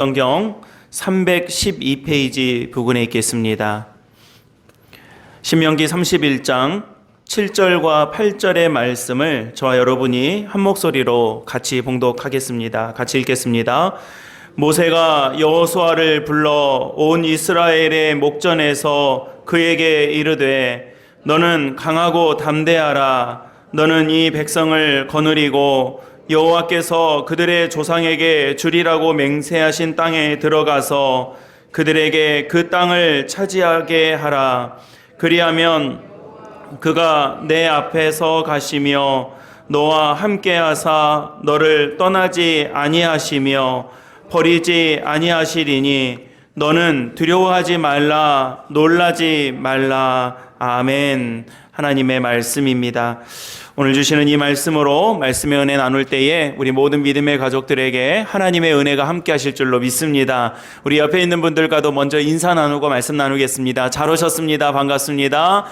성경 312페이지 부근에 있겠습니다. 신명기 31장 7절과 8절의 말씀을 저와 여러분이 한 목소리로 같이 봉독하겠습니다. 같이 읽겠습니다. 모세가 여호수아를 불러 온 이스라엘의 목전에서 그에게 이르되 너는 강하고 담대하라. 너는 이 백성을 거느리고 여호와께서 그들의 조상에게 주리라고 맹세하신 땅에 들어가서 그들에게 그 땅을 차지하게 하라. 그리하면 그가 내 앞에서 가시며 너와 함께 하사 너를 떠나지 아니하시며 버리지 아니하시리니 너는 두려워하지 말라, 놀라지 말라. 아멘. 하나님의 말씀입니다. 오늘 주시는 이 말씀으로 말씀의 은혜 나눌 때에 우리 모든 믿음의 가족들에게 하나님의 은혜가 함께 하실 줄로 믿습니다. 우리 옆에 있는 분들과도 먼저 인사 나누고 말씀 나누겠습니다. 잘 오셨습니다. 반갑습니다.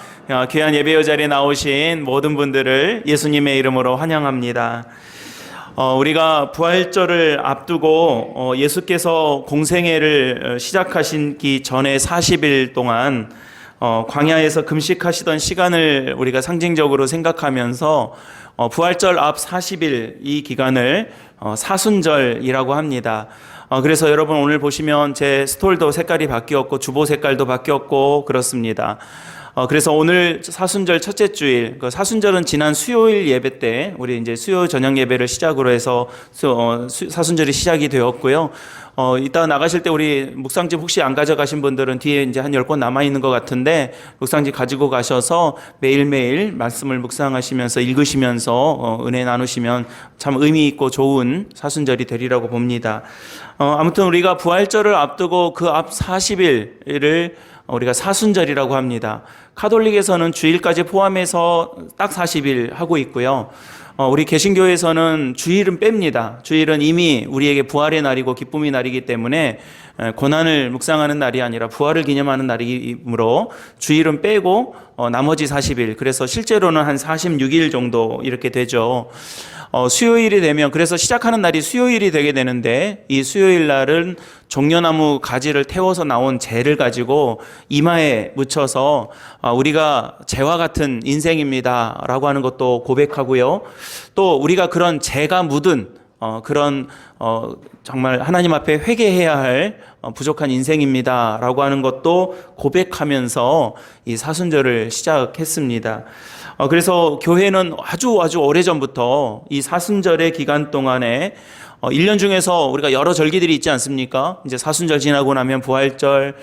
귀한 예배의 자리에 나오신 모든 분들을 예수님의 이름으로 환영합니다. 우리가 부활절을 앞두고 예수께서 공생애를 시작하시기 전에 40일 동안 광야에서 금식하시던 시간을 우리가 상징적으로 생각하면서 부활절 앞 40일 이 기간을 사순절이라고 합니다. 그래서 여러분 오늘 보시면 제 스톨도 색깔이 바뀌었고 주보 색깔도 바뀌었고 그렇습니다. 그래서 오늘 사순절 첫째 주일, 사순절은 지난 수요일 예배 때 우리 이제 수요 저녁 예배를 시작으로 해서 사순절이 시작이 되었고요. 이따 나가실 때 우리 묵상집 혹시 안 가져가신 분들은 뒤에 이제 한 10권 남아있는 것 같은데 묵상집 가지고 가셔서 매일매일 말씀을 묵상하시면서 읽으시면서 은혜 나누시면 참 의미 있고 좋은 사순절이 되리라고 봅니다. 아무튼 우리가 부활절을 앞두고 그 앞 40일을 우리가 사순절이라고 합니다. 카톨릭에서는 주일까지 포함해서 딱 40일 하고 있고요. 우리 개신교에서는 주일은 뺍니다. 주일은 이미 우리에게 부활의 날이고 기쁨의 날이기 때문에 고난을 묵상하는 날이 아니라 부활을 기념하는 날이므로 주일은 빼고 나머지 40일, 그래서 실제로는 한 46일 정도 이렇게 되죠. 수요일이 되면, 그래서 시작하는 날이 수요일이 되게 되는데 이 수요일 날은 종려나무 가지를 태워서 나온 재를 가지고 이마에 묻혀서 우리가 재와 같은 인생입니다 라고 하는 것도 고백하고요. 또 우리가 그런 재가 묻은 그런 정말 하나님 앞에 회개해야 할 부족한 인생입니다 라고 하는 것도 고백하면서 이 사순절을 시작했습니다. 그래서 교회는 아주 오래전부터 이 사순절의 기간 동안에 1년 중에서 우리가 여러 절기들이 있지 않습니까? 이제 사순절 지나고 나면 부활절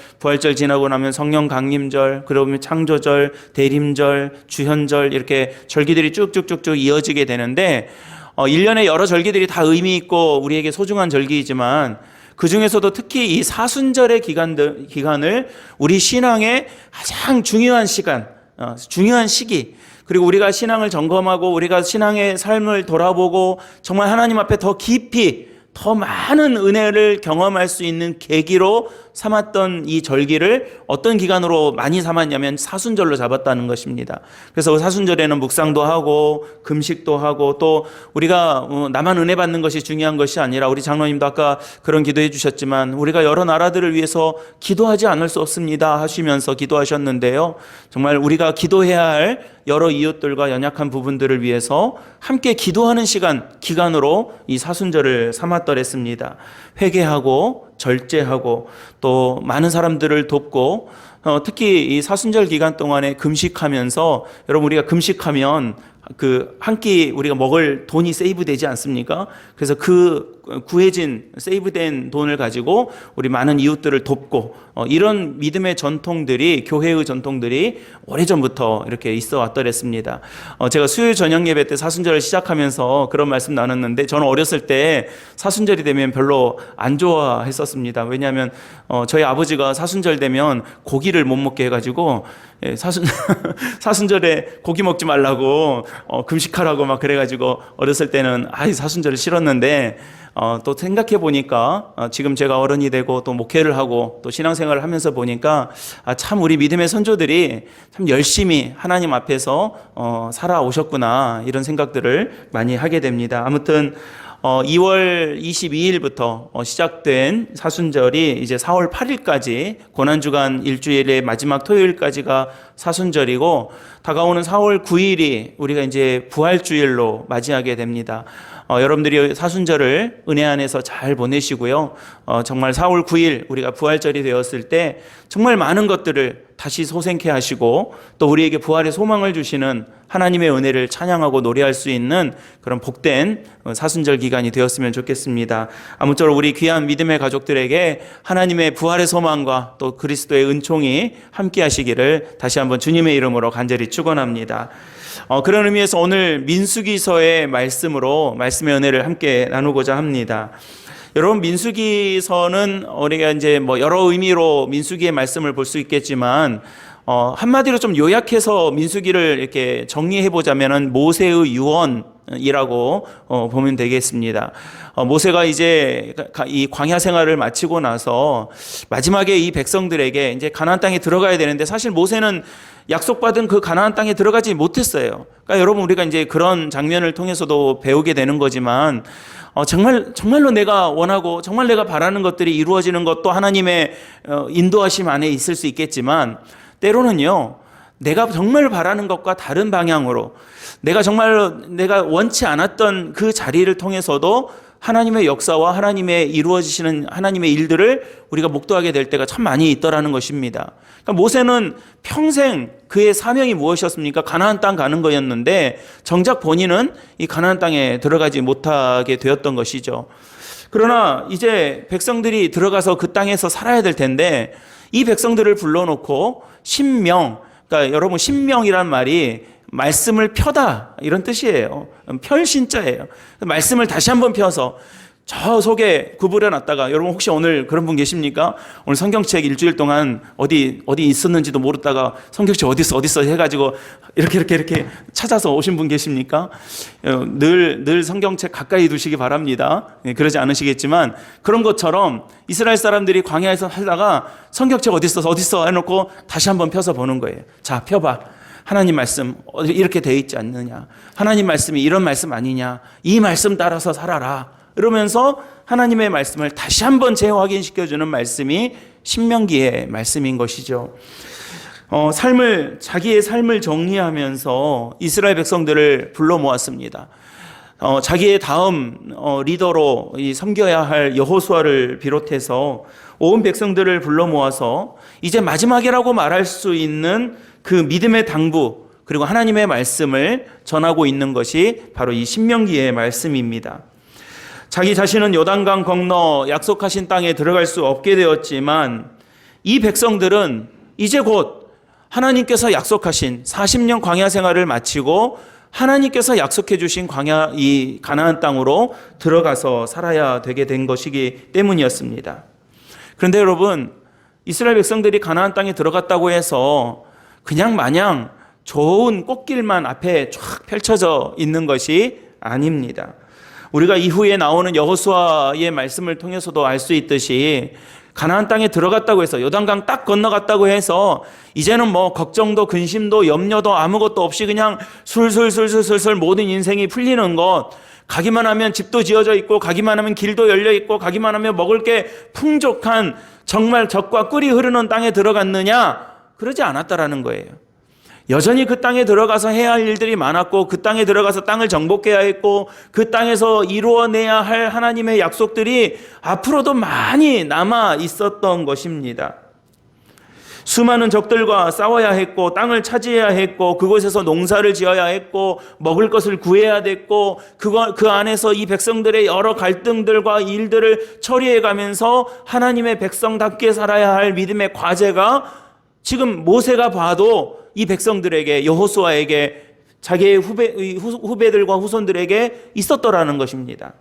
지나고 나면 성령 강림절, 그러면 창조절, 대림절, 주현절, 이렇게 절기들이 쭉쭉쭉쭉 이어지게 되는데 1년에 여러 절기들이 다 의미 있고 우리에게 소중한 절기이지만 그 중에서도 특히 이 사순절의 기간을 우리 신앙의 가장 중요한 시간, 중요한 시기, 그리고 우리가 신앙을 점검하고 우리가 신앙의 삶을 돌아보고 정말 하나님 앞에 더 깊이 더 많은 은혜를 경험할 수 있는 계기로 삼았던 이 절기를 어떤 기간으로 많이 삼았냐면 사순절로 잡았다는 것입니다. 그래서 사순절에는 묵상도 하고 금식도 하고 또 우리가 나만 은혜 받는 것이 중요한 것이 아니라 우리 장로님도 아까 그런 기도해 주셨지만 우리가 여러 나라들을 위해서 기도하지 않을 수 없습니다 하시면서 기도하셨는데요. 정말 우리가 기도해야 할 여러 이웃들과 연약한 부분들을 위해서 함께 기도하는 기간으로 이 사순절을 삼았더랬습니다. 회개하고 절제하고 또 많은 사람들을 돕고 특히 이 사순절 기간 동안에 금식하면서, 여러분 우리가 금식하면 그 한 끼 우리가 먹을 돈이 세이브되지 않습니까? 그래서 그 구해진 세이브된 돈을 가지고 우리 많은 이웃들을 돕고 이런 믿음의 전통들이, 교회의 전통들이 오래전부터 이렇게 있어 왔더랬습니다. 제가 수요일 저녁 예배 때 사순절을 시작하면서 그런 말씀 나눴는데 저는 어렸을 때 사순절이 되면 별로 안 좋아했었습니다. 왜냐하면 저희 아버지가 사순절 되면 고기를 못 먹게 해가지고 사순절에 고기 먹지 말라고 금식하라고 막 그래가지고 어렸을 때는 사순절을 싫었는데 또 생각해 보니까 지금 제가 어른이 되고 또 목회를 하고 또 신앙생활을 하면서 보니까 참 우리 믿음의 선조들이 참 열심히 하나님 앞에서 살아오셨구나, 이런 생각들을 많이 하게 됩니다. 아무튼 2월 22일부터 시작된 사순절이 이제 4월 8일까지 고난주간 일주일의 마지막 토요일까지가 사순절이고, 다가오는 4월 9일이 우리가 이제 부활주일로 맞이하게 됩니다. 여러분들이 사순절을 은혜 안에서 잘 보내시고요. 정말 4월 9일 우리가 부활절이 되었을 때 정말 많은 것들을 다시 소생케 하시고, 또 우리에게 부활의 소망을 주시는 하나님의 은혜를 찬양하고 노래할 수 있는 그런 복된 사순절 기간이 되었으면 좋겠습니다. 아무쪼록 우리 귀한 믿음의 가족들에게 하나님의 부활의 소망과 또 그리스도의 은총이 함께 하시기를 다시 한번 주님의 이름으로 간절히 축원합니다. 그런 의미에서 오늘 민수기서의 말씀으로 말씀의 은혜를 함께 나누고자 합니다. 여러분, 민수기서는 우리가 이제 여러 의미로 민수기의 말씀을 볼 수 있겠지만, 한마디로 좀 요약해서 민수기를 이렇게 정리해 보자면은 모세의 유언이라고 보면 되겠습니다. 모세가 이제 이 광야 생활을 마치고 나서 마지막에 이 백성들에게 이제 가나안 땅에 들어가야 되는데, 사실 모세는 약속받은 그 가나안 땅에 들어가지 못했어요. 그러니까 여러분, 우리가 이제 그런 장면을 통해서도 배우게 되는 거지만, 정말로 내가 원하고 정말 내가 바라는 것들이 이루어지는 것도 하나님의 인도하심 안에 있을 수 있겠지만, 때로는요, 내가 정말 바라는 것과 다른 방향으로 내가 원치 않았던 그 자리를 통해서도 하나님의 역사와 하나님의 이루어지시는 하나님의 일들을 우리가 목도하게 될 때가 참 많이 있더라는 것입니다. 그러니까 모세는 평생 그의 사명이 무엇이었습니까? 가나안 땅 가는 거였는데, 정작 본인은 이 가나안 땅에 들어가지 못하게 되었던 것이죠. 그러나 이제 백성들이 들어가서 그 땅에서 살아야 될 텐데, 이 백성들을 불러놓고 신명, 그러니까 여러분, 신명이란 말이 말씀을 펴다 이런 뜻이에요. 펼신자예요. 말씀을 다시 한번 펴서 저 속에 구부려 놨다가, 여러분 혹시 오늘 그런 분 계십니까? 오늘 성경책 일주일 동안 어디 있었는지도 모르다가 성경책 어디 있어 해가지고 이렇게 찾아서 오신 분 계십니까? 늘 성경책 가까이 두시기 바랍니다. 그러지 않으시겠지만, 그런 것처럼 이스라엘 사람들이 광야에서 살다가 성경책 어디 있어 해놓고 다시 한번 펴서 보는 거예요. 자, 펴봐. 하나님 말씀 이렇게 되어 있지 않느냐? 하나님 말씀이 이런 말씀 아니냐? 이 말씀 따라서 살아라. 이러면서 하나님의 말씀을 다시 한번 재확인시켜주는 말씀이 신명기의 말씀인 것이죠. 자기의 삶을 정리하면서 이스라엘 백성들을 불러 모았습니다. 자기의 다음 리더로 섬겨야 할 여호수아를 비롯해서 온 백성들을 불러 모아서 이제 마지막이라고 말할 수 있는 그 믿음의 당부, 그리고 하나님의 말씀을 전하고 있는 것이 바로 이 신명기의 말씀입니다. 자기 자신은 요단강 건너 약속하신 땅에 들어갈 수 없게 되었지만, 이 백성들은 이제 곧 하나님께서 약속하신 40년 광야 생활을 마치고 하나님께서 약속해 주신 이 가나안 땅으로 들어가서 살아야 되게 된 것이기 때문이었습니다. 그런데 여러분, 이스라엘 백성들이 가나안 땅에 들어갔다고 해서 그냥 마냥 좋은 꽃길만 앞에 쫙 펼쳐져 있는 것이 아닙니다. 우리가 이후에 나오는 여호수아의 말씀을 통해서도 알 수 있듯이, 가나안 땅에 들어갔다고 해서, 요단강 딱 건너갔다고 해서 이제는 걱정도 근심도 염려도 아무것도 없이 그냥 술술 모든 인생이 풀리는 것, 가기만 하면 집도 지어져 있고, 가기만 하면 길도 열려 있고, 가기만 하면 먹을 게 풍족한 정말 젖과 꿀이 흐르는 땅에 들어갔느냐? 그러지 않았다라는 거예요. 여전히 그 땅에 들어가서 해야 할 일들이 많았고, 그 땅에 들어가서 땅을 정복해야 했고, 그 땅에서 이루어내야 할 하나님의 약속들이 앞으로도 많이 남아 있었던 것입니다. 수많은 적들과 싸워야 했고, 땅을 차지해야 했고, 그곳에서 농사를 지어야 했고, 먹을 것을 구해야 됐고, 그 안에서 이 백성들의 여러 갈등들과 일들을 처리해 가면서 하나님의 백성답게 살아야 할 믿음의 과제가 지금 모세가 봐도 이 백성들에게, 여호수아에게, 자기의 후배들과 후손들에게 있었더라는 것입니다.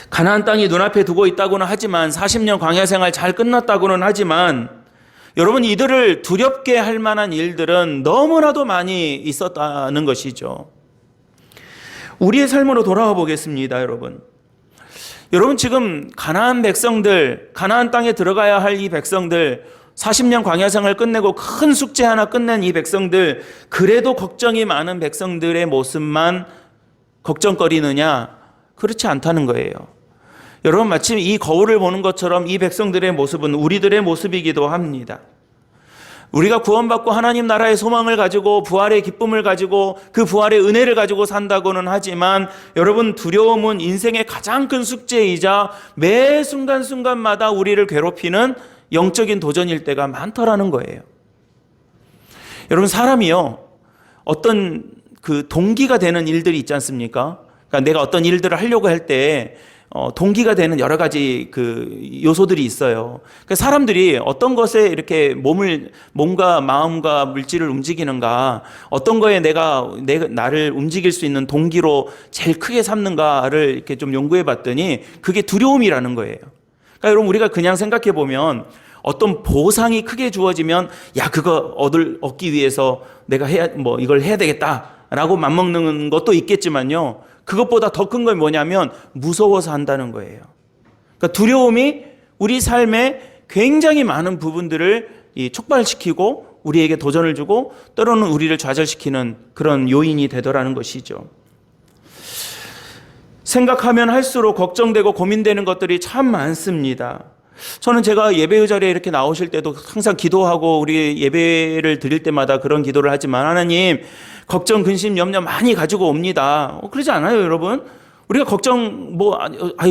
가나안 땅이 눈앞에 두고 있다고는 하지만, 40년 광야 생활 잘 끝났다고는 하지만, 여러분, 이들을 두렵게 할 만한 일들은 너무나도 많이 있었다는 것이죠. 우리의 삶으로 돌아와 보겠습니다, 여러분. 여러분, 지금 가나안 백성들, 가나안 땅에 들어가야 할 이 백성들, 40년 광야 생활을 끝내고 큰 숙제 하나 끝낸 이 백성들, 그래도 걱정이 많은 백성들의 모습만 걱정거리느냐? 그렇지 않다는 거예요. 여러분, 마침 이 거울을 보는 것처럼 이 백성들의 모습은 우리들의 모습이기도 합니다. 우리가 구원받고 하나님 나라의 소망을 가지고 부활의 기쁨을 가지고 그 부활의 은혜를 가지고 산다고는 하지만 여러분, 두려움은 인생의 가장 큰 숙제이자 매 순간순간마다 우리를 괴롭히는 영적인 도전일 때가 많더라는 거예요. 여러분, 사람이요, 어떤 그 동기가 되는 일들이 있지 않습니까? 그러니까 내가 어떤 일들을 하려고 할 때 동기가 되는 여러 가지 그 요소들이 있어요. 그러니까 사람들이 어떤 것에 이렇게 몸과 마음과 물질을 움직이는가, 어떤 거에 나를 움직일 수 있는 동기로 제일 크게 삼는가를 이렇게 좀 연구해 봤더니 그게 두려움이라는 거예요. 그러니까 여러분, 우리가 그냥 생각해 보면 어떤 보상이 크게 주어지면 그거 얻기 위해서 내가 이걸 해야 되겠다라고 맘먹는 것도 있겠지만요. 그것보다 더 큰 건 뭐냐면 무서워서 한다는 거예요. 그러니까 두려움이 우리 삶에 굉장히 많은 부분들을 촉발시키고 우리에게 도전을 주고 때로는 우리를 좌절시키는 그런 요인이 되더라는 것이죠. 생각하면 할수록 걱정되고 고민되는 것들이 참 많습니다. 저는 제가 예배의 자리에 이렇게 나오실 때도 항상 기도하고 우리 예배를 드릴 때마다 그런 기도를 하지만, 하나님, 걱정, 근심, 염려 많이 가지고 옵니다. 그러지 않아요, 여러분? 우리가 걱정,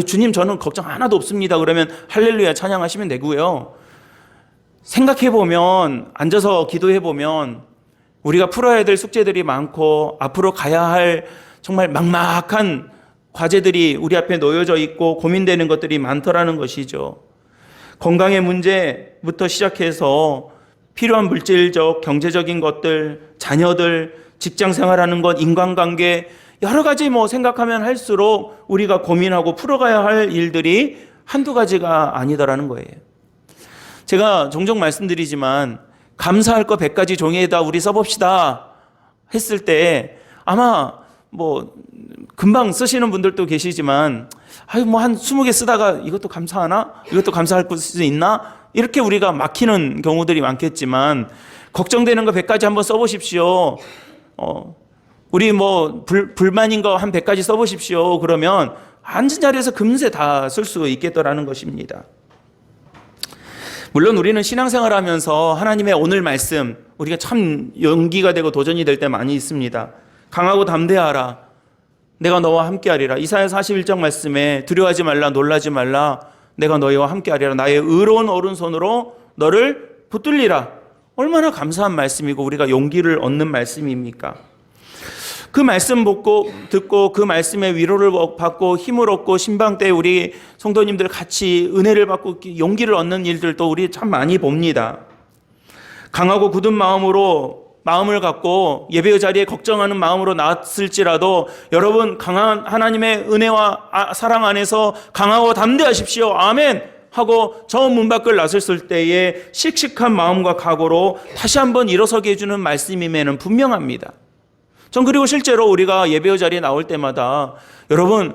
주님, 저는 걱정 하나도 없습니다. 그러면 할렐루야 찬양하시면 되고요. 생각해보면, 앉아서 기도해보면 우리가 풀어야 될 숙제들이 많고 앞으로 가야 할 정말 막막한 과제들이 우리 앞에 놓여져 있고 고민되는 것들이 많더라는 것이죠. 건강의 문제부터 시작해서 필요한 물질적, 경제적인 것들, 자녀들, 직장 생활하는 것, 인간관계, 여러 가지 생각하면 할수록 우리가 고민하고 풀어가야 할 일들이 한두 가지가 아니더라는 거예요. 제가 종종 말씀드리지만 감사할 거 100가지 종이에다 우리 써봅시다 했을 때 아마 금방 쓰시는 분들도 계시지만 한 20개 쓰다가 이것도 감사하나? 이것도 감사할 수 있나? 이렇게 우리가 막히는 경우들이 많겠지만 걱정되는 거 100가지 한번 써보십시오. 우리 불만인 거 한 100가지 써보십시오. 그러면 앉은 자리에서 금세 다 쓸 수 있겠더라는 것입니다. 물론 우리는 신앙생활 하면서 하나님의 오늘 말씀, 우리가 참 용기가 되고 도전이 될 때 많이 있습니다. 강하고 담대하라. 내가 너와 함께하리라. 이사야 41장 말씀에 두려워하지 말라, 놀라지 말라. 내가 너희와 함께하리라. 나의 의로운 오른손으로 너를 붙들리라. 얼마나 감사한 말씀이고 우리가 용기를 얻는 말씀입니까? 그 말씀 듣고 그 말씀의 위로를 받고 힘을 얻고 신방 때 우리 성도님들 같이 은혜를 받고 용기를 얻는 일들도 우리 참 많이 봅니다. 강하고 굳은 마음을 갖고 예배의 자리에 걱정하는 마음으로 나왔을지라도 여러분, 강한 하나님의 은혜와 사랑 안에서 강하고 담대하십시오. 아멘 하고 저 문 밖을 나섰을 때에 씩씩한 마음과 각오로 다시 한번 일어서게 해주는 말씀임에는 분명합니다. 전 그리고 실제로 우리가 예배의 자리에 나올 때마다 여러분,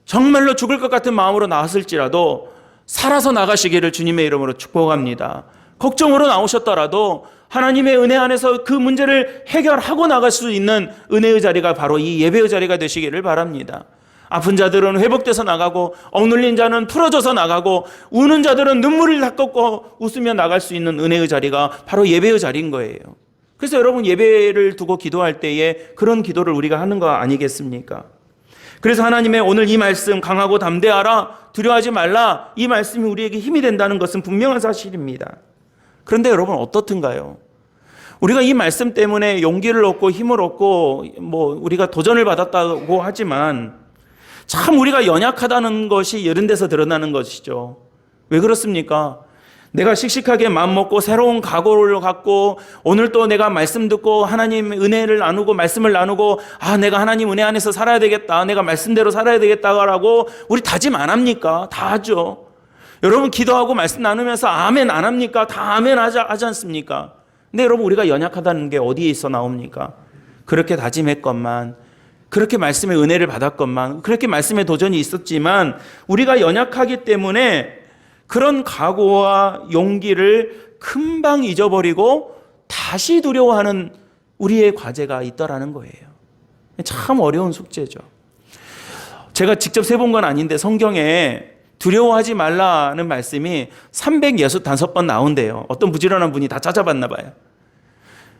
정말로 죽을 것 같은 마음으로 나왔을지라도 살아서 나가시기를 주님의 이름으로 축복합니다. 걱정으로 나오셨더라도 하나님의 은혜 안에서 그 문제를 해결하고 나갈 수 있는 은혜의 자리가 바로 이 예배의 자리가 되시기를 바랍니다. 아픈 자들은 회복돼서 나가고 억눌린 자는 풀어져서 나가고 우는 자들은 눈물을 닦고 웃으며 나갈 수 있는 은혜의 자리가 바로 예배의 자리인 거예요. 그래서 여러분, 예배를 두고 기도할 때에 그런 기도를 우리가 하는 거 아니겠습니까? 그래서 하나님의 오늘 이 말씀, 강하고 담대하라, 두려워하지 말라, 이 말씀이 우리에게 힘이 된다는 것은 분명한 사실입니다. 그런데 여러분, 어떻든가요? 우리가 이 말씀 때문에 용기를 얻고 힘을 얻고 우리가 도전을 받았다고 하지만 참 우리가 연약하다는 것이 이런 데서 드러나는 것이죠. 왜 그렇습니까? 내가 씩씩하게 마음먹고 새로운 각오를 갖고 오늘 또 내가 말씀 듣고 하나님 은혜를 나누고 말씀을 나누고 내가 하나님 은혜 안에서 살아야 되겠다, 내가 말씀대로 살아야 되겠다라고 우리 다짐 안 합니까? 다 하죠. 여러분, 기도하고 말씀 나누면서 아멘 안 합니까? 다 아멘 하지 않습니까? 근데 여러분, 우리가 연약하다는 게 어디에 있어 나옵니까? 그렇게 다짐했건만, 그렇게 말씀의 은혜를 받았건만, 그렇게 말씀의 도전이 있었지만 우리가 연약하기 때문에 그런 각오와 용기를 금방 잊어버리고 다시 두려워하는 우리의 과제가 있더라는 거예요. 참 어려운 숙제죠. 제가 직접 세본 건 아닌데 성경에 두려워하지 말라는 말씀이 365번 나온대요. 어떤 부지런한 분이 다 찾아봤나 봐요.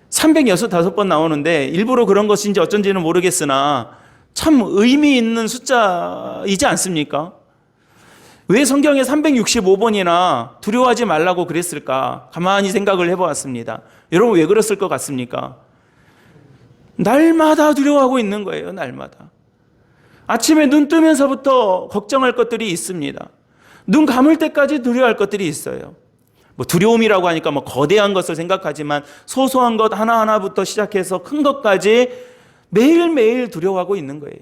365번 나오는데 일부러 그런 것인지 어쩐지는 모르겠으나 참 의미 있는 숫자이지 않습니까? 왜 성경에 365번이나 두려워하지 말라고 그랬을까? 가만히 생각을 해보았습니다. 여러분 왜 그랬을 것 같습니까? 날마다 두려워하고 있는 거예요. 날마다. 아침에 눈 뜨면서부터 걱정할 것들이 있습니다. 눈 감을 때까지 두려워할 것들이 있어요. 뭐 두려움이라고 하니까 뭐 거대한 것을 생각하지만 소소한 것 하나하나부터 시작해서 큰 것까지 매일매일 두려워하고 있는 거예요.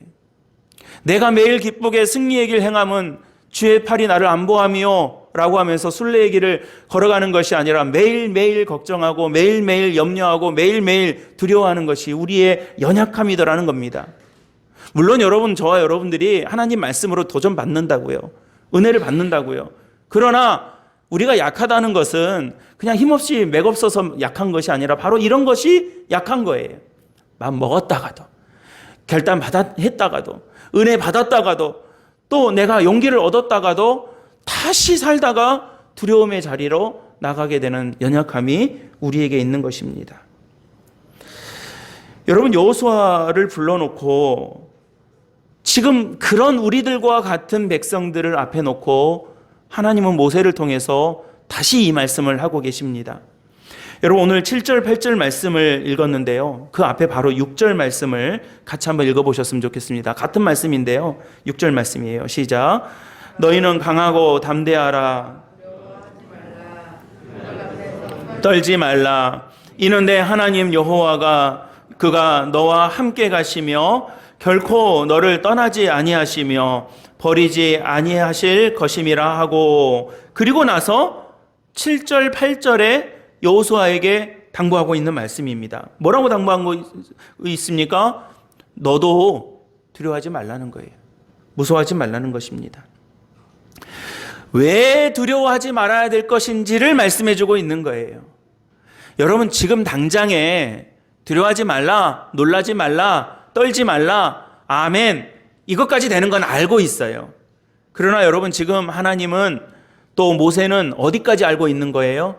내가 매일 기쁘게 승리의 길 행함은 주의 팔이 나를 안보하며 라고 하면서 순례의 길을 걸어가는 것이 아니라 매일매일 걱정하고 매일매일 염려하고 매일매일 두려워하는 것이 우리의 연약함이더라는 겁니다. 물론 여러분, 저와 여러분들이 하나님 말씀으로 도전받는다고요. 은혜를 받는다고요. 그러나 우리가 약하다는 것은 그냥 힘없이 맥없어서 약한 것이 아니라 바로 이런 것이 약한 거예요. 마음 먹었다가도, 결단 했다가도, 은혜 받았다가도, 또 내가 용기를 얻었다가도 다시 살다가 두려움의 자리로 나가게 되는 연약함이 우리에게 있는 것입니다. 여러분, 여호수아를 불러놓고 지금 그런 우리들과 같은 백성들을 앞에 놓고 하나님은 모세를 통해서 다시 이 말씀을 하고 계십니다. 여러분 오늘 7절 8절 말씀을 읽었는데요. 그 앞에 바로 6절 말씀을 같이 한번 읽어보셨으면 좋겠습니다. 같은 말씀인데요. 6절 말씀이에요. 시작. 너희는 강하고 담대하라. 떨지 말라. 이는 내 하나님 여호와가 그가 너와 함께 가시며 결코 너를 떠나지 아니하시며 버리지 아니하실 것임이라 하고, 그리고 나서 7절 8절에 여호수아에게 당부하고 있는 말씀입니다. 뭐라고 당부하고 있습니까? 너도 두려워하지 말라는 거예요. 무서워하지 말라는 것입니다. 왜 두려워하지 말아야 될 것인지를 말씀해주고 있는 거예요. 여러분 지금 당장에 두려워하지 말라, 놀라지 말라, 떨지 말라, 아멘, 이것까지 되는 건 알고 있어요. 그러나 여러분 지금 하나님은, 또 모세는 어디까지 알고 있는 거예요?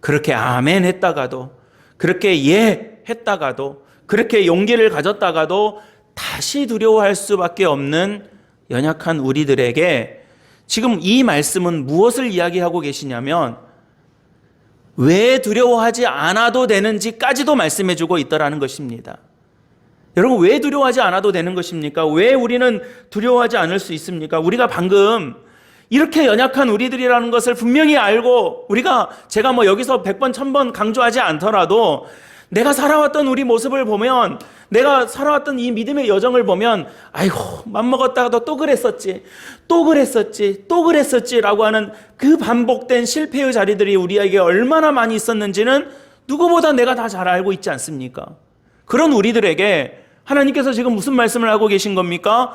그렇게 아멘 했다가도, 그렇게 예 했다가도, 그렇게 용기를 가졌다가도 다시 두려워할 수밖에 없는 연약한 우리들에게 지금 이 말씀은 무엇을 이야기하고 계시냐면 왜 두려워하지 않아도 되는지까지도 말씀해주고 있더라는 것입니다. 여러분 왜 두려워하지 않아도 되는 것입니까? 왜 우리는 두려워하지 않을 수 있습니까? 우리가 방금 이렇게 연약한 우리들이라는 것을 분명히 알고, 제가 뭐 여기서 100번 1000번 강조하지 않더라도 내가 살아왔던 우리 모습을 보면, 내가 살아왔던 이 믿음의 여정을 보면 아이고 맘먹었다가도 또 그랬었지 라고 하는 그 반복된 실패의 자리들이 우리에게 얼마나 많이 있었는지는 누구보다 내가 다 잘 알고 있지 않습니까? 그런 우리들에게 하나님께서 지금 무슨 말씀을 하고 계신 겁니까?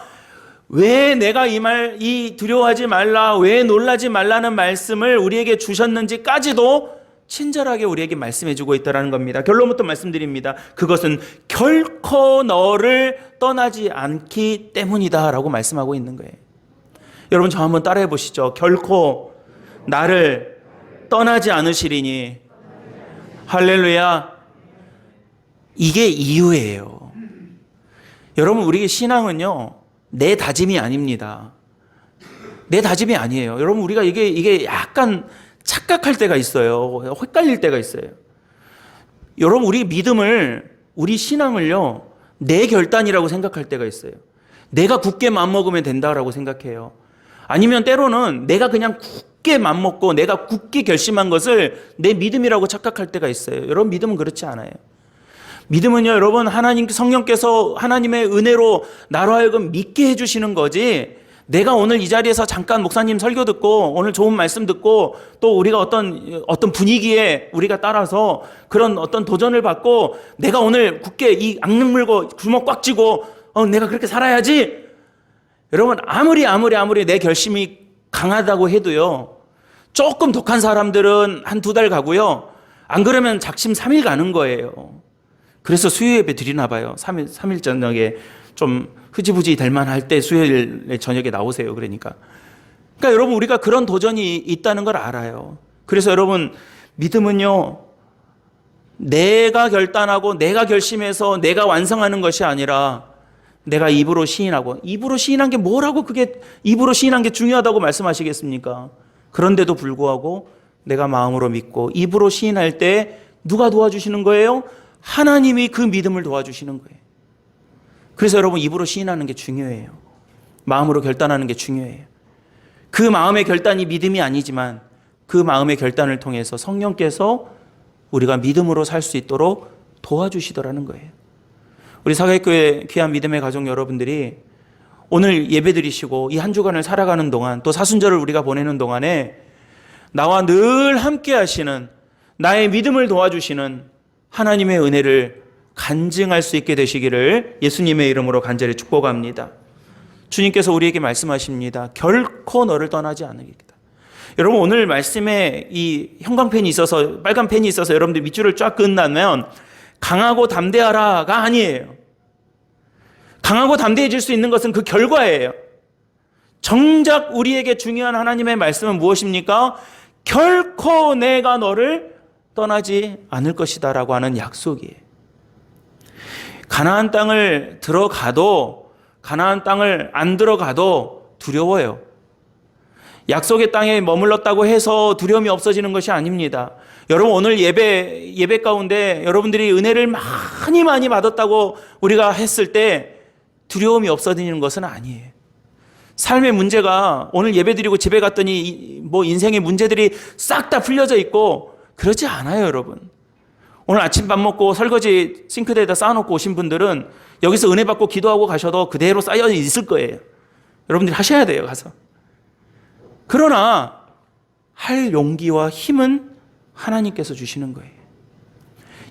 왜 내가 이 두려워하지 말라, 왜 놀라지 말라는 말씀을 우리에게 주셨는지까지도 친절하게 우리에게 말씀해주고 있다는 겁니다. 결론부터 말씀드립니다. 그것은 결코 너를 떠나지 않기 때문이다 라고 말씀하고 있는 거예요. 여러분 저 한번 따라해 보시죠. 결코 나를 떠나지 않으시리니. 할렐루야. 이게 이유예요. 여러분 우리의 신앙은요, 내 다짐이 아닙니다. 내 다짐이 아니에요. 여러분 우리가 이게 약간 착각할 때가 있어요. 헷갈릴 때가 있어요. 여러분 우리 믿음을, 우리 신앙을요, 내 결단이라고 생각할 때가 있어요. 내가 굳게 마음먹으면 된다라고 생각해요. 아니면 때로는 내가 그냥 굳게 마음먹고 내가 굳게 결심한 것을 내 믿음이라고 착각할 때가 있어요. 여러분 믿음은 그렇지 않아요. 믿음은요, 여러분 성령께서 하나님의 은혜로 나로 하여금 믿게 해주시는 거지, 내가 오늘 이 자리에서 잠깐 목사님 설교 듣고 오늘 좋은 말씀 듣고 또 우리가 어떤 분위기에 우리가 따라서 그런 어떤 도전을 받고 내가 오늘 굳게 이 악능 물고 주먹 꽉 쥐고 내가 그렇게 살아야지, 여러분 아무리 내 결심이 강하다고 해도요, 조금 독한 사람들은 한 2달 가고요, 안 그러면 작심 3일 가는 거예요. 그래서 수요 예배 드리나 봐요. 3일 저녁에 좀 흐지부지 될 만할 때 수요일 저녁에 나오세요. 그러니까 여러분 우리가 그런 도전이 있다는 걸 알아요. 그래서 여러분 믿음은요 내가 결단하고 내가 결심해서 내가 완성하는 것이 아니라 내가 입으로 시인하고, 입으로 시인한 게 뭐라고 그게 입으로 시인한 게 중요하다고 말씀하시겠습니까? 그런데도 불구하고 내가 마음으로 믿고 입으로 시인할 때 누가 도와주시는 거예요? 하나님이 그 믿음을 도와주시는 거예요. 그래서 여러분 입으로 시인하는 게 중요해요. 마음으로 결단하는 게 중요해요. 그 마음의 결단이 믿음이 아니지만 그 마음의 결단을 통해서 성령께서 우리가 믿음으로 살 수 있도록 도와주시더라는 거예요. 우리 사각교회 귀한 믿음의 가족 여러분들이 오늘 예배드리시고 이 한 주간을 살아가는 동안 또 사순절을 우리가 보내는 동안에 나와 늘 함께 하시는 나의 믿음을 도와주시는 하나님의 은혜를 간증할 수 있게 되시기를 예수님의 이름으로 간절히 축복합니다. 주님께서 우리에게 말씀하십니다. 결코 너를 떠나지 않으리다. 여러분 오늘 말씀에 이 형광펜이 있어서 빨간 펜이 있어서 여러분들 밑줄을 쫙 그은다면 강하고 담대하라가 아니에요. 강하고 담대해질 수 있는 것은 그 결과예요. 정작 우리에게 중요한 하나님의 말씀은 무엇입니까? 결코 내가 너를 떠나지 않을 것이다 라고 하는 약속이에요. 가나안 땅을 들어가도 가나안 땅을 안 들어가도 두려워요. 약속의 땅에 머물렀다고 해서 두려움이 없어지는 것이 아닙니다. 여러분 오늘 예배 가운데 여러분들이 은혜를 많이 받았다고 우리가 했을 때 두려움이 없어지는 것은 아니에요. 삶의 문제가 오늘 예배드리고 집에 갔더니 뭐 인생의 문제들이 싹 다 풀려져 있고 그러지 않아요, 여러분. 오늘 아침 밥 먹고 설거지 싱크대에다 쌓아놓고 오신 분들은 여기서 은혜 받고 기도하고 가셔도 그대로 쌓여 있을 거예요. 여러분들이 하셔야 돼요, 가서. 그러나 할 용기와 힘은 하나님께서 주시는 거예요.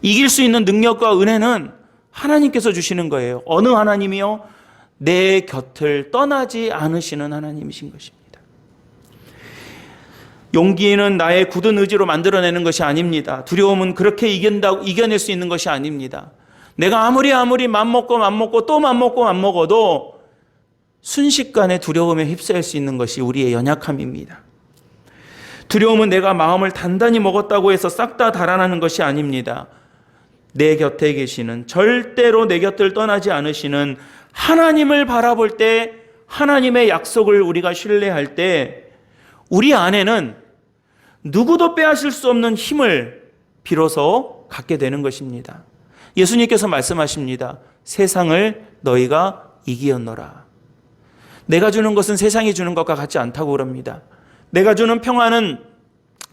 이길 수 있는 능력과 은혜는 하나님께서 주시는 거예요. 어느 하나님이요? 내 곁을 떠나지 않으시는 하나님이신 것입니다. 용기는 나의 굳은 의지로 만들어내는 것이 아닙니다. 두려움은 그렇게 이겨낼 수 있는 것이 아닙니다. 내가 아무리 맘먹고 또 맘먹어도 순식간에 두려움에 휩싸일 수 있는 것이 우리의 연약함입니다. 두려움은 내가 마음을 단단히 먹었다고 해서 싹 다 달아나는 것이 아닙니다. 내 곁에 계시는, 절대로 내 곁을 떠나지 않으시는 하나님을 바라볼 때, 하나님의 약속을 우리가 신뢰할 때 우리 안에는 누구도 빼앗을 수 없는 힘을 비로소 갖게 되는 것입니다. 예수님께서 말씀하십니다. 세상을 너희가 이기었노라. 내가 주는 것은 세상이 주는 것과 같지 않다고 그럽니다. 내가 주는 평안은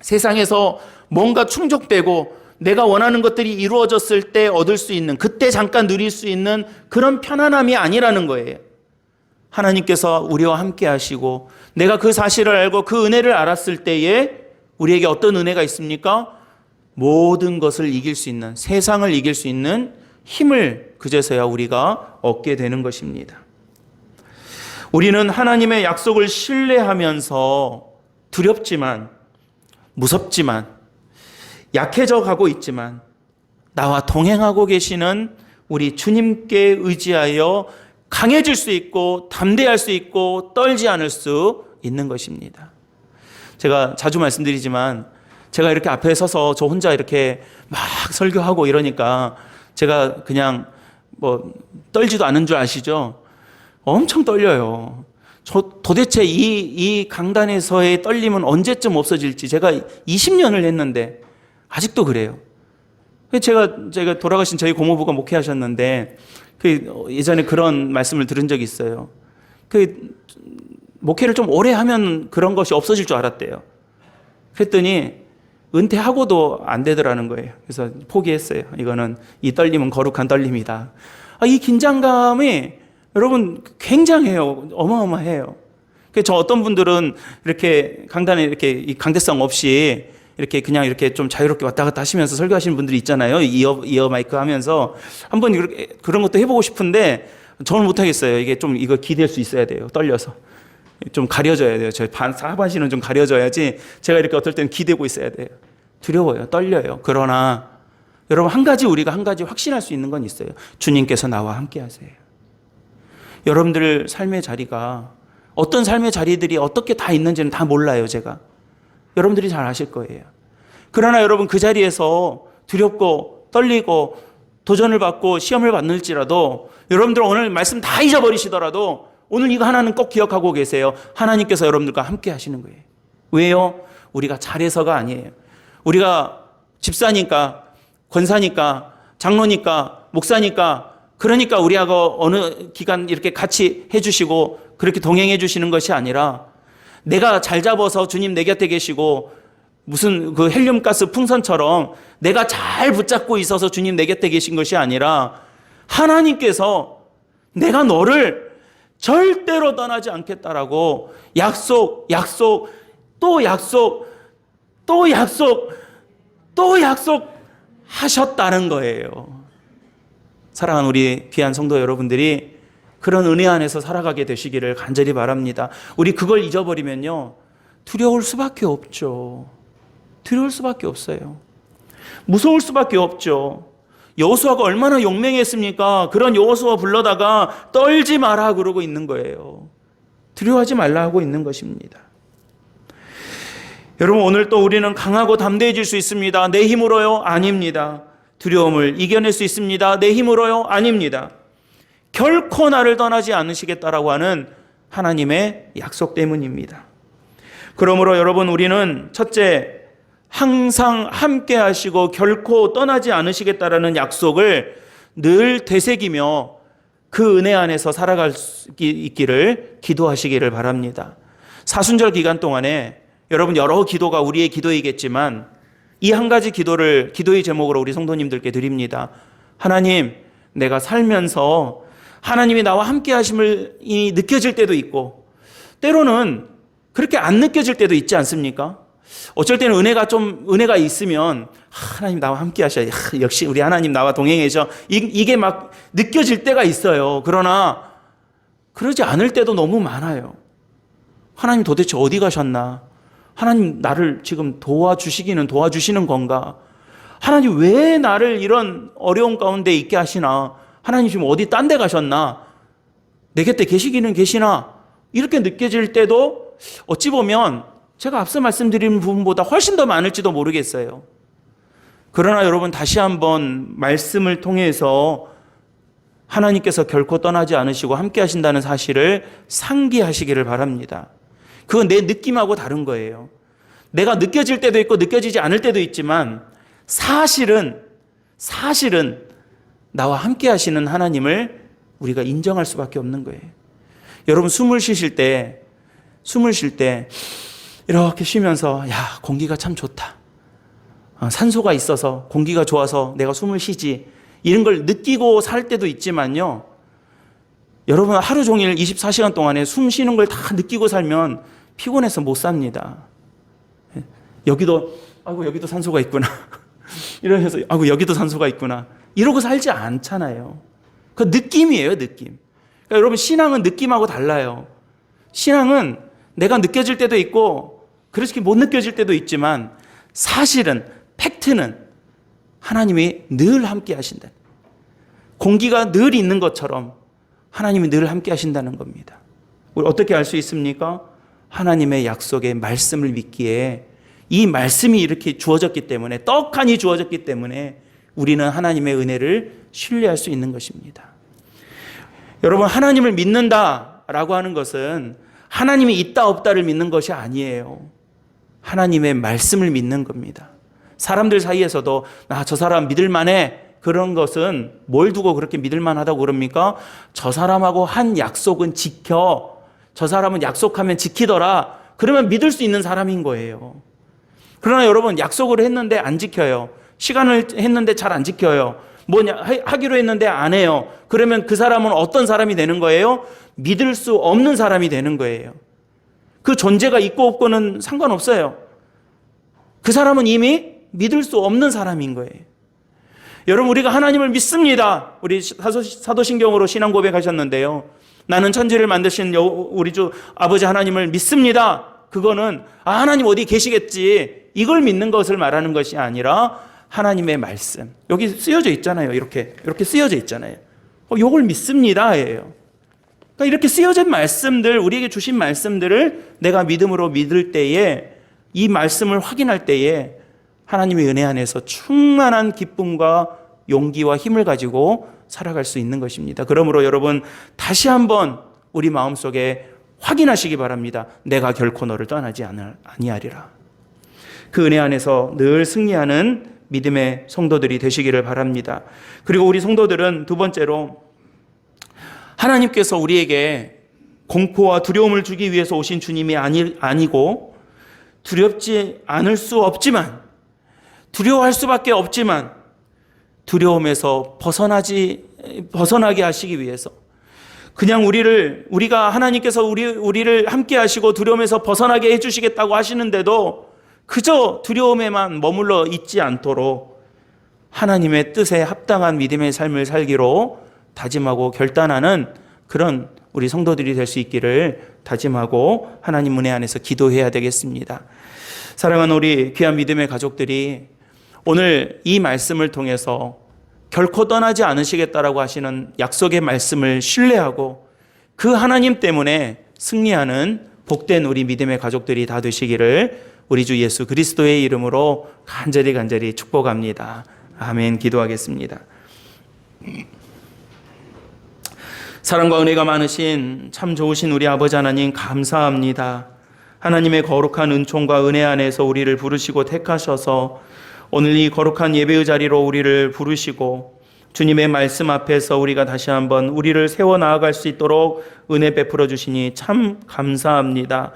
세상에서 뭔가 충족되고 내가 원하는 것들이 이루어졌을 때 얻을 수 있는, 그때 잠깐 누릴 수 있는 그런 편안함이 아니라는 거예요. 하나님께서 우리와 함께 하시고 내가 그 사실을 알고 그 은혜를 알았을 때에 우리에게 어떤 은혜가 있습니까? 모든 것을 이길 수 있는, 세상을 이길 수 있는 힘을 그제서야 우리가 얻게 되는 것입니다. 우리는 하나님의 약속을 신뢰하면서 두렵지만, 무섭지만, 약해져 가고 있지만 나와 동행하고 계시는 우리 주님께 의지하여 강해질 수 있고 담대할 수 있고 떨지 않을 수 있는 것입니다. 제가 자주 말씀드리지만 제가 이렇게 앞에 서서 저 혼자 이렇게 막 설교하고 이러니까 제가 그냥 뭐 떨지도 않은 줄 아시죠? 엄청 떨려요. 저 도대체 이 강단에서의 떨림은 언제쯤 없어질지 제가 20년을 했는데 아직도 그래요. 제가 돌아가신 저희 고모부가 목회하셨는데 예전에 그런 말씀을 들은 적이 있어요. 목회를 좀 오래 하면 그런 것이 없어질 줄 알았대요. 그랬더니 은퇴하고도 안 되더라는 거예요. 그래서 포기했어요. 이거는 이 떨림은 거룩한 떨림이다. 이 긴장감이 여러분 굉장해요. 어마어마해요. 저 어떤 분들은 이렇게 강단에 이렇게 강대성 없이 이렇게 그냥 이렇게 좀 자유롭게 왔다 갔다 하시면서 설교하시는 분들이 있잖아요. 이어 마이크 하면서 한번 그런 것도 해보고 싶은데 저는 못하겠어요. 이거 기댈 수 있어야 돼요. 떨려서. 좀 가려져야 돼요. 저희 하반신은 좀 가려져야지 제가 이렇게 어떨 때는 기대고 있어야 돼요. 두려워요. 떨려요. 그러나 여러분 우리가 한 가지 확신할 수 있는 건 있어요. 주님께서 나와 함께 하세요. 여러분들 삶의 자리가 어떤 삶의 자리들이 어떻게 다 있는지는 다 몰라요, 제가. 여러분들이 잘 아실 거예요. 그러나 여러분 그 자리에서 두렵고 떨리고 도전을 받고 시험을 받을지라도 여러분들 오늘 말씀 다 잊어버리시더라도 오늘 이거 하나는 꼭 기억하고 계세요. 하나님께서 여러분들과 함께 하시는 거예요. 왜요? 우리가 잘해서가 아니에요. 우리가 집사니까, 권사니까, 장로니까, 목사니까, 그러니까 우리하고 어느 기간 이렇게 같이 해주시고 그렇게 동행해 주시는 것이 아니라 내가 잘 잡아서 주님 내 곁에 계시고 무슨 그 헬륨가스 풍선처럼 내가 잘 붙잡고 있어서 주님 내 곁에 계신 것이 아니라 하나님께서 내가 너를 절대로 떠나지 않겠다라고 약속, 또 약속, 또 약속, 또 약속하셨다는 거예요. 사랑하는 우리 귀한 성도 여러분들이 그런 은혜 안에서 살아가게 되시기를 간절히 바랍니다. 우리 그걸 잊어버리면요, 두려울 수밖에 없죠. 두려울 수밖에 없어요. 무서울 수밖에 없죠. 여호수아가 얼마나 용맹했습니까? 그런 여호수아 불러다가 떨지 마라 그러고 있는 거예요. 두려워하지 말라 하고 있는 것입니다. 여러분, 오늘 또 우리는 강하고 담대해질 수 있습니다. 내 힘으로요? 아닙니다. 두려움을 이겨낼 수 있습니다. 내 힘으로요? 아닙니다. 결코 나를 떠나지 않으시겠다라고 하는 하나님의 약속 때문입니다. 그러므로 여러분, 우리는 첫째, 항상 함께 하시고 결코 떠나지 않으시겠다라는 약속을 늘 되새기며 그 은혜 안에서 살아갈 수 있기를 기도하시기를 바랍니다. 사순절 기간 동안에 여러분 여러 기도가 우리의 기도이겠지만 이 한 가지 기도를 기도의 제목으로 우리 성도님들께 드립니다. 하나님, 내가 살면서 하나님이 나와 함께 하심을 느껴질 때도 있고 때로는 그렇게 안 느껴질 때도 있지 않습니까? 어쩔 때는 은혜가 있으면 하나님 나와 함께 하셔야 역시 우리 하나님 나와 동행해서 이게 막 느껴질 때가 있어요. 그러나 그러지 않을 때도 너무 많아요. 하나님 도대체 어디 가셨나? 하나님 나를 지금 도와주시는 건가? 하나님 왜 나를 이런 어려운 가운데 있게 하시나? 하나님 지금 어디 딴 데 가셨나? 내 곁에 계시기는 계시나? 이렇게 느껴질 때도 어찌 보면 제가 앞서 말씀드린 부분보다 훨씬 더 많을지도 모르겠어요. 그러나 여러분, 다시 한번 말씀을 통해서 하나님께서 결코 떠나지 않으시고 함께 하신다는 사실을 상기하시기를 바랍니다. 그건 내 느낌하고 다른 거예요. 내가 느껴질 때도 있고 느껴지지 않을 때도 있지만 사실은 나와 함께 하시는 하나님을 우리가 인정할 수밖에 없는 거예요. 여러분, 숨을 쉴 때 이렇게 쉬면서 야, 공기가 참 좋다. 산소가 있어서 공기가 좋아서 내가 숨을 쉬지. 이런 걸 느끼고 살 때도 있지만요. 여러분, 하루 종일 24시간 동안에 숨 쉬는 걸 다 느끼고 살면 피곤해서 못 삽니다. 여기도 산소가 있구나. 이러면서 여기도 산소가 있구나. 이러고 살지 않잖아요. 그 느낌이에요, 느낌. 그러니까 여러분, 신앙은 느낌하고 달라요. 신앙은 내가 느껴질 때도 있고 그렇게 못 느껴질 때도 있지만 사실은 팩트는 하나님이 늘 함께 하신다. 공기가 늘 있는 것처럼 하나님이 늘 함께 하신다는 겁니다. 우리 어떻게 알 수 있습니까? 하나님의 약속의 말씀을 믿기에 이 말씀이 이렇게 주어졌기 때문에, 떡하니 주어졌기 때문에 우리는 하나님의 은혜를 신뢰할 수 있는 것입니다. 여러분, 하나님을 믿는다라고 하는 것은 하나님이 있다 없다를 믿는 것이 아니에요. 하나님의 말씀을 믿는 겁니다. 사람들 사이에서도 저 사람 믿을만해, 그런 것은 뭘 두고 그렇게 믿을만하다고 그럽니까? 저 사람하고 한 약속은 지켜, 저 사람은 약속하면 지키더라, 그러면 믿을 수 있는 사람인 거예요. 그러나 여러분, 약속을 했는데 안 지켜요. 시간을 했는데 잘 안 지켜요. 하기로 했는데 안 해요. 그러면 그 사람은 어떤 사람이 되는 거예요? 믿을 수 없는 사람이 되는 거예요. 그 존재가 있고 없고는 상관없어요. 그 사람은 이미 믿을 수 없는 사람인 거예요. 여러분, 우리가 하나님을 믿습니다. 우리 사도신경으로 신앙 고백하셨는데요. 나는 천지를 만드신 우리 주 아버지 하나님을 믿습니다. 그거는 하나님 어디 계시겠지, 이걸 믿는 것을 말하는 것이 아니라 하나님의 말씀, 여기 쓰여져 있잖아요. 이렇게 쓰여져 있잖아요. 이걸 믿습니다예요. 그러니까 이렇게 쓰여진 말씀들, 우리에게 주신 말씀들을 내가 믿음으로 믿을 때에, 이 말씀을 확인할 때에 하나님의 은혜 안에서 충만한 기쁨과 용기와 힘을 가지고 살아갈 수 있는 것입니다. 그러므로 여러분, 다시 한번 우리 마음속에 확인하시기 바랍니다. 내가 결코 너를 떠나지 아니하리라. 그 은혜 안에서 늘 승리하는 믿음의 성도들이 되시기를 바랍니다. 그리고 우리 성도들은 두 번째로, 하나님께서 우리에게 공포와 두려움을 주기 위해서 오신 주님이 아니고, 두렵지 않을 수 없지만, 두려워할 수밖에 없지만, 두려움에서 벗어나게 하시기 위해서, 그냥 우리가 하나님께서 우리를 함께 하시고 두려움에서 벗어나게 해주시겠다고 하시는데도 그저 두려움에만 머물러 있지 않도록 하나님의 뜻에 합당한 믿음의 삶을 살기로 다짐하고 결단하는 그런 우리 성도들이 될 수 있기를 다짐하고 하나님 은혜 안에서 기도해야 되겠습니다. 사랑하는 우리 귀한 믿음의 가족들이 오늘 이 말씀을 통해서 결코 떠나지 않으시겠다라고 하시는 약속의 말씀을 신뢰하고 그 하나님 때문에 승리하는 복된 우리 믿음의 가족들이 다 되시기를 우리 주 예수 그리스도의 이름으로 간절히 축복합니다. 아멘. 기도하겠습니다. 사랑과 은혜가 많으신 참 좋으신 우리 아버지 하나님, 감사합니다. 하나님의 거룩한 은총과 은혜 안에서 우리를 부르시고 택하셔서 오늘 이 거룩한 예배의 자리로 우리를 부르시고 주님의 말씀 앞에서 우리가 다시 한번 우리를 세워 나아갈 수 있도록 은혜 베풀어 주시니 참 감사합니다.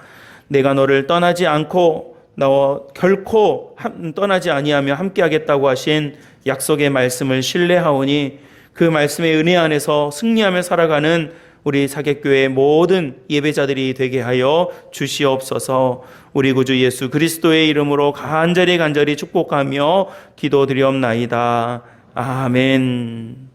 내가 너를 떠나지 않고 너와 결코 떠나지 아니하며 함께하겠다고 하신 약속의 말씀을 신뢰하오니 그 말씀의 은혜 안에서 승리하며 살아가는 우리 사객교회의 모든 예배자들이 되게 하여 주시옵소서. 우리 구주 예수 그리스도의 이름으로 간절히 축복하며 기도드리옵나이다. 아멘.